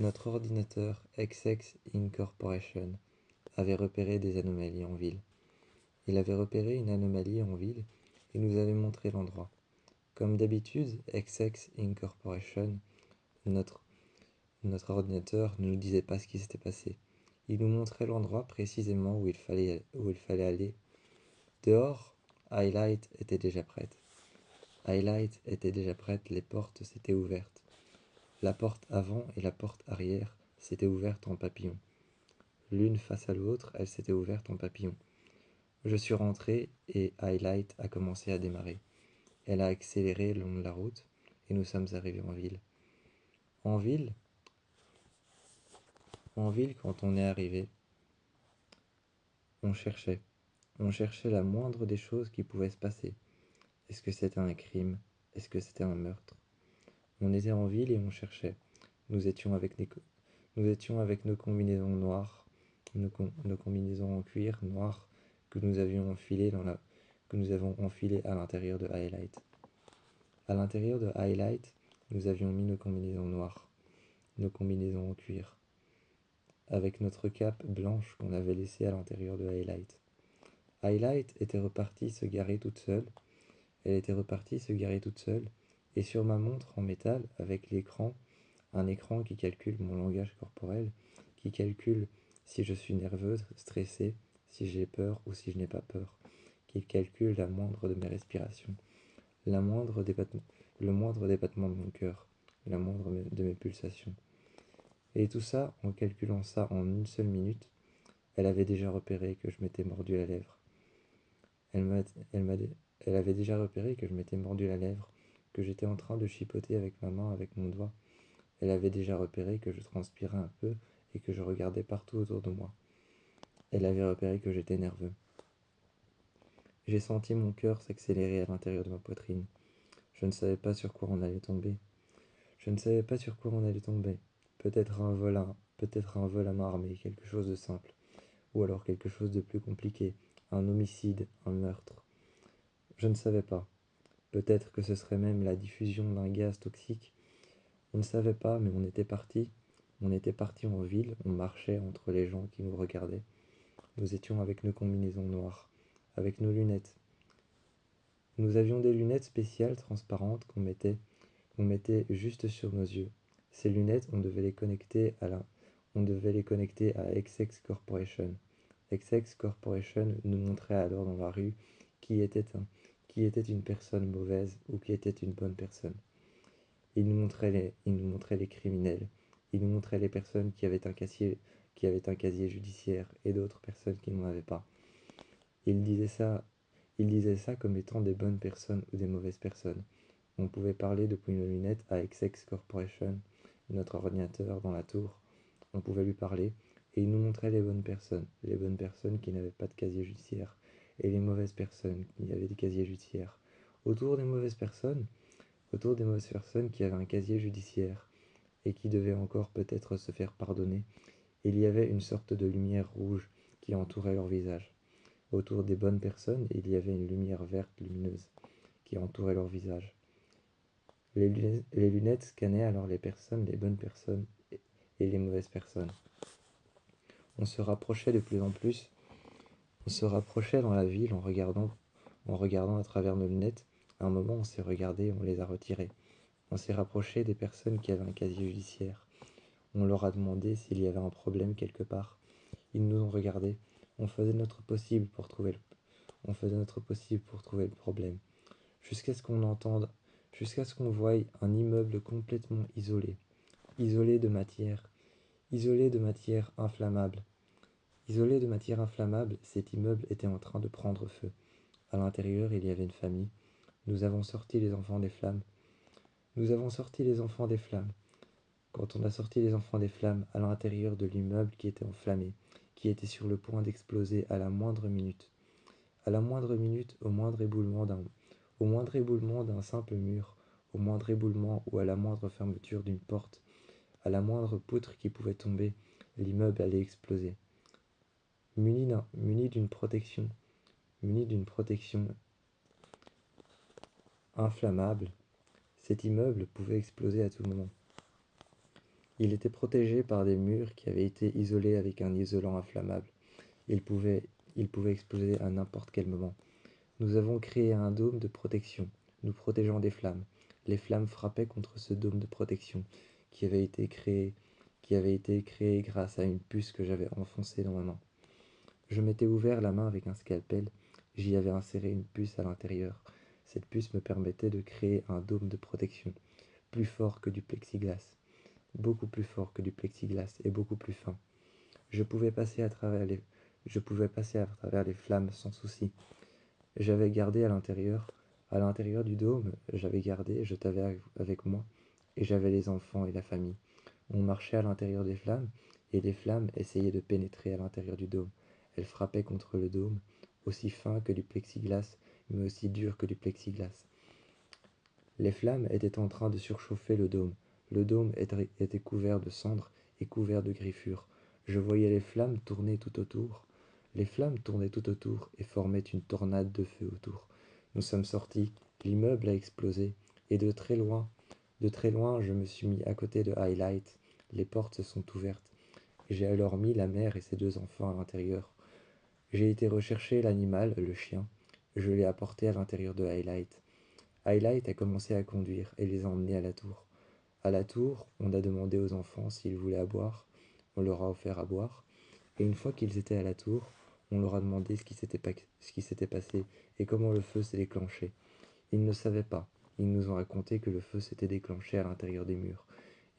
Notre ordinateur XX Incorporation avait repéré des anomalies en ville. Il avait repéré une anomalie en ville et nous avait montré l'endroit. Comme d'habitude, XX Incorporation, notre ordinateur ne nous disait pas ce qui s'était passé. Il nous montrait l'endroit précisément où il fallait aller. Dehors, Highlight était déjà prête. Highlight était déjà prête, les portes s'étaient ouvertes. La porte avant et la porte arrière s'étaient ouvertes en papillon. L'une face à l'autre, elles s'étaient ouvertes en papillon. Je suis rentré et Highlight a commencé à démarrer. Elle a accéléré le long de la route et nous sommes arrivés en ville. En ville, quand on est arrivé, on cherchait. On cherchait la moindre des choses qui pouvaient se passer. Est-ce que c'était un crime? Est-ce que c'était un meurtre? On était en ville et on cherchait. Nous étions avec nos combinaisons noires, nos combinaisons en cuir noir que nous avions enfilées à l'intérieur de Highlight. À l'intérieur de Highlight, nous avions mis nos combinaisons noires, nos combinaisons en cuir, avec notre cape blanche qu'on avait laissée à l'intérieur de Highlight. Highlight était repartie se garer toute seule. Elle était repartie se garer toute seule, et sur ma montre en métal, avec un écran qui calcule mon langage corporel, qui calcule si je suis nerveuse, stressée, si j'ai peur ou si je n'ai pas peur, qui calcule la moindre de mes respirations, le moindre débattement de mon cœur, la moindre de mes pulsations. Et tout ça, en calculant ça en une seule minute, elle avait déjà repéré que je m'étais mordu la lèvre. Elle avait déjà repéré que je m'étais mordu la lèvre, que j'étais en train de chipoter avec ma main, avec mon doigt. Elle avait déjà repéré que je transpirais un peu et que je regardais partout autour de moi. Elle avait repéré que j'étais nerveux. J'ai senti mon cœur s'accélérer à l'intérieur de ma poitrine. Je ne savais pas sur quoi on allait tomber. Je ne savais pas sur quoi on allait tomber. Peut-être un vol à main armée, quelque chose de simple. Ou alors quelque chose de plus compliqué, un homicide, un meurtre. Je ne savais pas. Peut-être que ce serait même la diffusion d'un gaz toxique. On ne savait pas, mais on était parti. On était parti en ville, on marchait entre les gens qui nous regardaient. Nous étions avec nos combinaisons noires, avec nos lunettes. Nous avions des lunettes spéciales transparentes qu'on mettait juste sur nos yeux. Ces lunettes, on devait les connecter à XX Corporation. XX Corporation nous montrait alors dans la rue qui était une personne mauvaise ou qui était une bonne personne. Il nous montrait les criminels. Il nous montrait les personnes qui avaient un casier judiciaire et d'autres personnes qui n'en avaient pas. Il disait ça comme étant des bonnes personnes ou des mauvaises personnes. On pouvait parler depuis nos lunettes à XX Corporation, notre ordinateur dans la tour. On pouvait lui parler et il nous montrait les bonnes personnes qui n'avaient pas de casier judiciaire et les mauvaises personnes qui avaient des casiers judiciaires. Autour des mauvaises personnes, qui avaient un casier judiciaire et qui devaient encore peut-être se faire pardonner, il y avait une sorte de lumière rouge qui entourait leur visage. Autour des bonnes personnes, il y avait une lumière verte lumineuse qui entourait leur visage. Les lunettes scannaient alors les bonnes personnes et les mauvaises personnes. On se rapprochait de plus en plus. On se rapprochait dans la ville en regardant à travers nos lunettes. À un moment, on s'est regardé et on les a retirées. On s'est rapproché des personnes qui avaient un casier judiciaire. On leur a demandé s'il y avait un problème quelque part. Ils nous ont regardés. On faisait notre possible pour trouver le problème. Jusqu'à ce qu'on voie un immeuble complètement isolé. Isolé de matière inflammable. Isolé de matière inflammable, cet immeuble était en train de prendre feu. À l'intérieur, il y avait une famille. Nous avons sorti les enfants des flammes. Quand on a sorti les enfants des flammes, à l'intérieur de l'immeuble qui était enflammé, qui était sur le point d'exploser à la moindre minute. À la moindre minute, au moindre éboulement d'un simple mur, au moindre éboulement ou à la moindre fermeture d'une porte, à la moindre poutre qui pouvait tomber, l'immeuble allait exploser. Muni d'une protection inflammable, cet immeuble pouvait exploser à tout moment. Il était protégé par des murs qui avaient été isolés avec un isolant inflammable. Il pouvait, il pouvait exploser à n'importe quel moment. Nous avons créé un dôme de protection, nous protégeant des flammes. Les flammes frappaient contre ce dôme de protection qui avait été créé, qui avait été créé grâce à une puce que j'avais enfoncée dans ma main. Je m'étais ouvert la main avec un scalpel, j'y avais inséré une puce à l'intérieur. Cette puce me permettait de créer un dôme de protection, plus fort que du plexiglas, beaucoup plus fort que du plexiglas et beaucoup plus fin. Je pouvais passer à travers les, je pouvais passer à travers les flammes sans souci. J'avais gardé à l'intérieur du dôme, je t'avais avec moi, et j'avais les enfants et la famille. On marchait à l'intérieur des flammes, et les flammes essayaient de pénétrer à l'intérieur du dôme. Elles frappaient contre le dôme, aussi fin que du plexiglas, mais aussi dur que du plexiglas. Les flammes étaient en train de surchauffer le dôme. Le dôme était couvert de cendres et couvert de griffures. Je voyais les flammes tourner tout autour. Les flammes tournaient tout autour et formaient une tornade de feu autour. Nous sommes sortis, l'immeuble a explosé, et de très loin, je me suis mis à côté de Highlight. Les portes se sont ouvertes. J'ai alors mis la mère et ses deux enfants à l'intérieur. J'ai été rechercher l'animal, le chien. Je l'ai apporté à l'intérieur de Highlight. Highlight a commencé à conduire et les a emmenés à la tour. À la tour, on a demandé aux enfants s'ils voulaient à boire. On leur a offert à boire. Et une fois qu'ils étaient à la tour, on leur a demandé ce qui s'était passé et comment le feu s'est déclenché. Ils ne savaient pas. Ils nous ont raconté que le feu s'était déclenché à l'intérieur des murs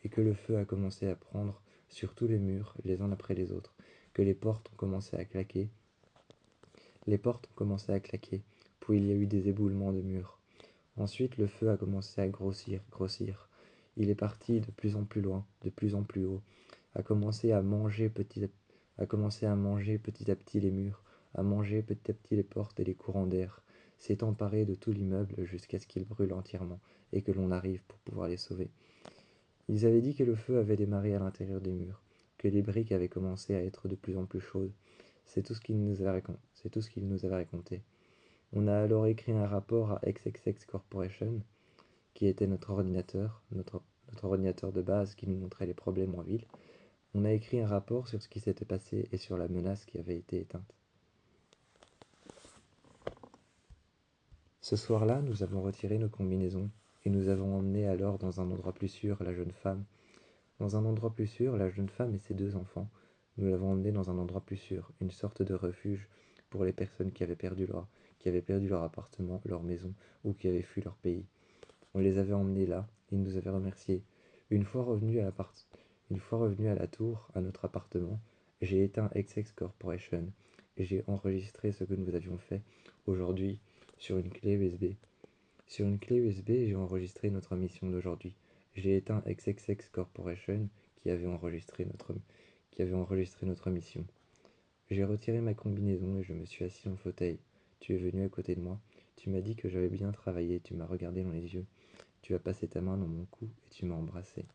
et que le feu a commencé à prendre sur tous les murs, les uns après les autres, que les portes ont commencé à claquer. Les portes ont commencé à claquer, puis il y a eu des éboulements de murs. Ensuite, le feu a commencé à grossir, grossir. Il est parti de plus en plus loin, de plus en plus haut, a commencé à manger petit à petit les murs, à manger petit à petit les portes et les courants d'air, s'est emparé de tout l'immeuble jusqu'à ce qu'il brûle entièrement et que l'on arrive pour pouvoir les sauver. Ils avaient dit que le feu avait démarré à l'intérieur des murs, que les briques avaient commencé à être de plus en plus chaudes. C'est tout ce qu'il nous avait raconté. On a alors écrit un rapport à XXX Corporation, qui était notre ordinateur de base qui nous montrait les problèmes en ville. On a écrit un rapport sur ce qui s'était passé et sur la menace qui avait été éteinte. Ce soir-là, nous avons retiré nos combinaisons et nous avons emmené alors dans un endroit plus sûr la jeune femme. Dans un endroit plus sûr, la jeune femme et ses deux enfants. Nous l'avons emmenée dans un endroit plus sûr, une sorte de refuge pour les personnes qui avaient perdu leur appartement, leur maison ou qui avaient fui leur pays. On les avait emmenés là, ils nous avaient remerciés. Une fois revenus à la tour, à notre appartement, j'ai éteint XX Corporation et j'ai enregistré ce que nous avions fait aujourd'hui sur une clé USB. Sur une clé USB, j'ai enregistré notre mission d'aujourd'hui. J'ai éteint XXX Corporation qui avait enregistré notre mission. J'ai retiré ma combinaison et je me suis assis en fauteuil. Tu es venu à côté de moi. Tu m'as dit que j'avais bien travaillé. Tu m'as regardé dans les yeux. Tu as passé ta main dans mon cou et tu m'as embrassé.